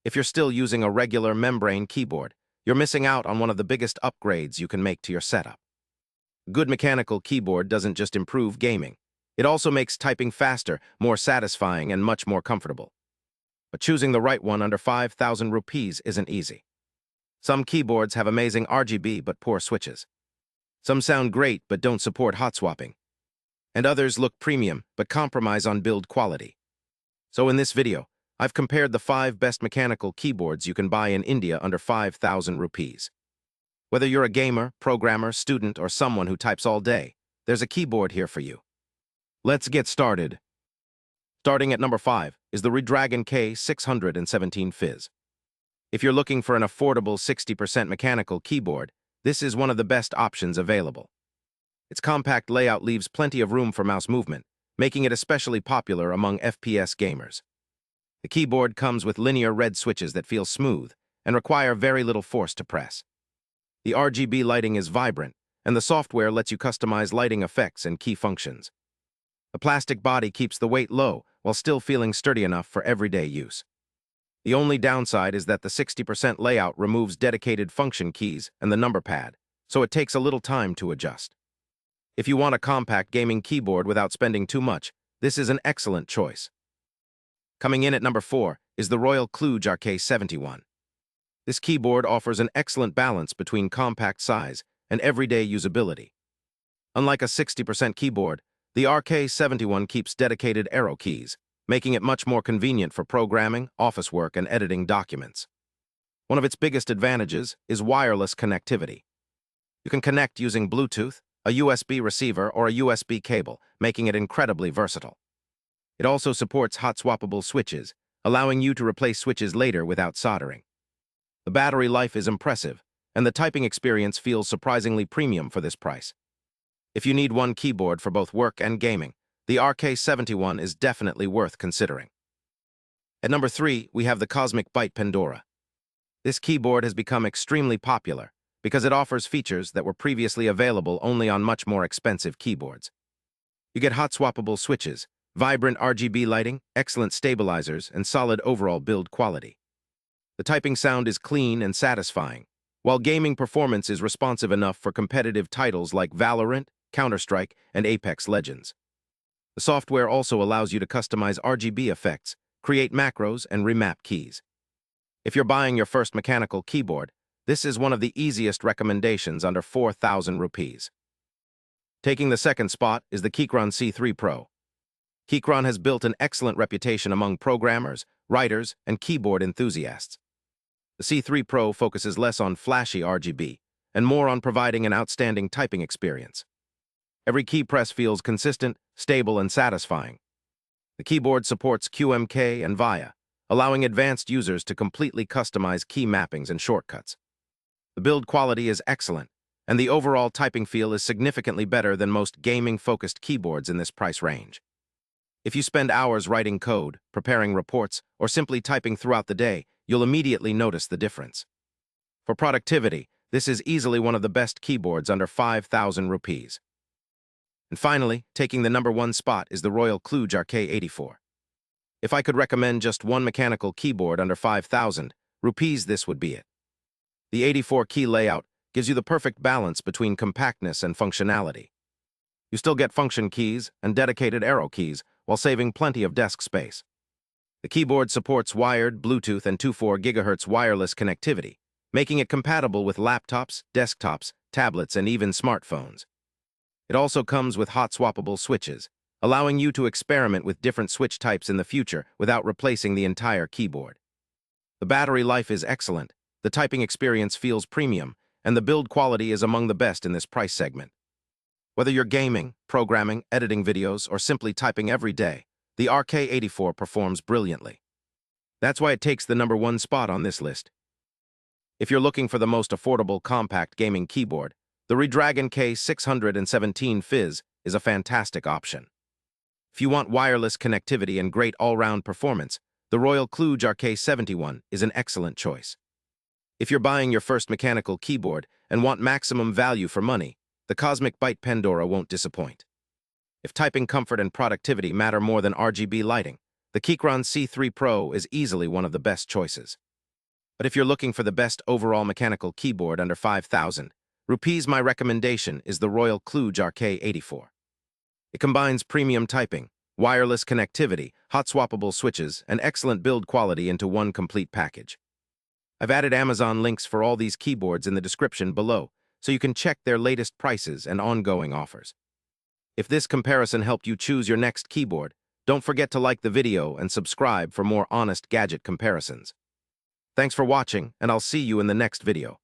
If you're still using a regular membrane keyboard, you're missing out on one of the biggest upgrades you can make to your setup. A good mechanical keyboard doesn't just improve gaming. It also makes typing faster, more satisfying, and much more comfortable. But choosing the right one under 5,000 rupees isn't easy. Some keyboards have amazing RGB but poor switches. Some sound great but don't support hot swapping. And others look premium but compromise on build quality. So in this video, I've compared the 5 best mechanical keyboards you can buy in India under 5,000 rupees. Whether you're a gamer, programmer, student, or someone who types all day, there's a keyboard here for you. Let's get started. Starting at number 5 is the Redragon K617 Fizz. If you're looking for an affordable 60% mechanical keyboard, this is one of the best options available. Its compact layout leaves plenty of room for mouse movement, making it especially popular among FPS gamers. The keyboard comes with linear red switches that feel smooth and require very little force to press. The RGB lighting is vibrant, and the software lets you customize lighting effects and key functions. The plastic body keeps the weight low while still feeling sturdy enough for everyday use. The only downside is that the 60% layout removes dedicated function keys and the number pad, so it takes a little time to adjust. If you want a compact gaming keyboard without spending too much, this is an excellent choice. Coming in at number 4 is the Royal Kluge RK71. This keyboard offers an excellent balance between compact size and everyday usability. Unlike a 60% keyboard, the RK71 keeps dedicated arrow keys, making it much more convenient for programming, office work, and editing documents. One of its biggest advantages is wireless connectivity. You can connect using Bluetooth, a USB receiver, or a USB cable, making it incredibly versatile. It also supports hot-swappable switches, allowing you to replace switches later without soldering. The battery life is impressive, and the typing experience feels surprisingly premium for this price. If you need one keyboard for both work and gaming, the RK71 is definitely worth considering. At number 3, we have the Cosmic Byte Pandora. This keyboard has become extremely popular because it offers features that were previously available only on much more expensive keyboards. You get hot-swappable switches, vibrant RGB lighting, excellent stabilizers, and solid overall build quality. The typing sound is clean and satisfying, while gaming performance is responsive enough for competitive titles like Valorant, Counter-Strike, and Apex Legends. The software also allows you to customize RGB effects, create macros, and remap keys. If you're buying your first mechanical keyboard, this is one of the easiest recommendations under 4,000 rupees. Taking the second spot is the Keychron C3 Pro. Keychron has built an excellent reputation among programmers, writers, and keyboard enthusiasts. The C3 Pro focuses less on flashy RGB and more on providing an outstanding typing experience. Every key press feels consistent, stable, and satisfying. The keyboard supports QMK and VIA, allowing advanced users to completely customize key mappings and shortcuts. The build quality is excellent, and the overall typing feel is significantly better than most gaming-focused keyboards in this price range. If you spend hours writing code, preparing reports, or simply typing throughout the day, you'll immediately notice the difference. For productivity, this is easily one of the best keyboards under 5,000 rupees. And finally, taking the number 1 spot is the Royal Kluge RK84. If I could recommend just one mechanical keyboard under 5,000 rupees, this would be it. The 84-key layout gives you the perfect balance between compactness and functionality. You still get function keys and dedicated arrow keys while saving plenty of desk space. The keyboard supports wired, Bluetooth, and 2.4 GHz wireless connectivity, making it compatible with laptops, desktops, tablets, and even smartphones. It also comes with hot-swappable switches, allowing you to experiment with different switch types in the future without replacing the entire keyboard. The battery life is excellent, the typing experience feels premium, and the build quality is among the best in this price segment. Whether you're gaming, programming, editing videos, or simply typing every day, the RK84 performs brilliantly. That's why it takes the number 1 spot on this list. If you're looking for the most affordable compact gaming keyboard, the Redragon K617 Fizz is a fantastic option. If you want wireless connectivity and great all-round performance, the Royal Kluge RK71 is an excellent choice. If you're buying your first mechanical keyboard and want maximum value for money, the Cosmic Byte Pandora won't disappoint. If typing comfort and productivity matter more than RGB lighting, the Keychron C3 Pro is easily one of the best choices. But if you're looking for the best overall mechanical keyboard under 5,000 rupees, my recommendation is the Royal Kluge RK84. It combines premium typing, wireless connectivity, hot-swappable switches, and excellent build quality into one complete package. I've added Amazon links for all these keyboards in the description below, so you can check their latest prices and ongoing offers. If this comparison helped you choose your next keyboard, don't forget to like the video and subscribe for more honest gadget comparisons. Thanks for watching, and I'll see you in the next video.